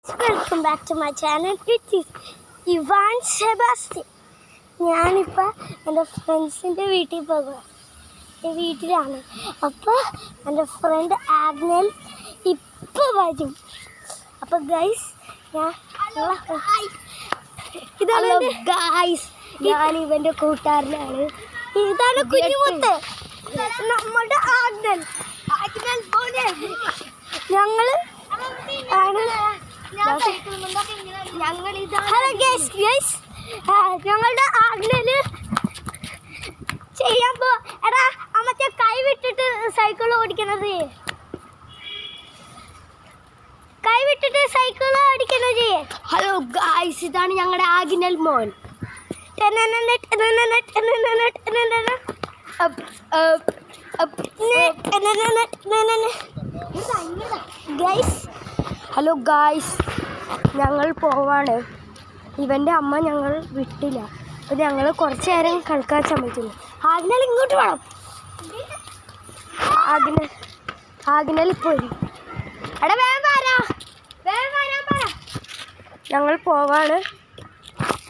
Welcome back to my channel. It is Ivan Sebastian. ഞാനിപ്പോൾ എൻ്റെ ഫ്രണ്ട്സിൻ്റെ വീട്ടിൽ പോകുക. വീട്ടിലാണ്. അപ്പോൾ എൻ്റെ ഫ്രണ്ട് ആഗ്നൽ ഇപ്പോൾ വരും. അപ്പോൾ ഗൈസ് ഇതാണ് ഗൈസ്, ഞാൻ ഇവൻ്റെ കൂട്ടുകാരനാണ്. ഇതാണ് കുഞ്ഞുമുത്ത്, നമ്മുടെ ആഗ്നൽ. ഞങ്ങൾ ഞങ്ങളുടെ ആഗ്നല് ചെയ്യാൻ എടാ മറ്റേ കൈ വിട്ടിട്ട് സൈക്കിൾ ഓടിക്കണത്, കൈ വിട്ടിട്ട് സൈക്കിൾ ഓടിക്കണത്. ഹലോ ഗായ്സ്, ഇതാണ് ഞങ്ങളുടെ ആഗ്നൽ മോൻ. ഹലോ ഗായ്സ്, ഞങ്ങൾ പോവാണ്. ഇവൻ്റെ അമ്മ ഞങ്ങൾ വിട്ടില്ല. അപ്പോൾ ഞങ്ങൾ കുറച്ച് നേരം കളിക്കാൻ സമ്മതിക്കുന്നു. ആഗ്നൽ ഇങ്ങോട്ട് വേണം. ആഗ്നൽ ഇപ്പോൾ വരും. എടാ വേഗം വരാൻ പറ. ഞങ്ങൾ പോവാണ്.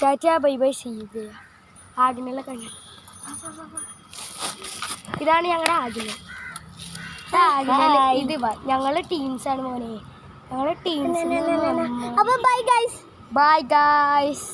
ചാച്ചാ ബൈ ബൈ ചെയ്യുക. ആഗ്നലെ കഴിഞ്ഞു. ഇതാണ് ഞങ്ങളുടെ ആഗ്നൽ. ഇത് ഞങ്ങൾ ടീംസാണ് മോനെ. ഞങ്ങൾ ടീംസ്. അപ്പോൾ ബൈ ഗൈസ്.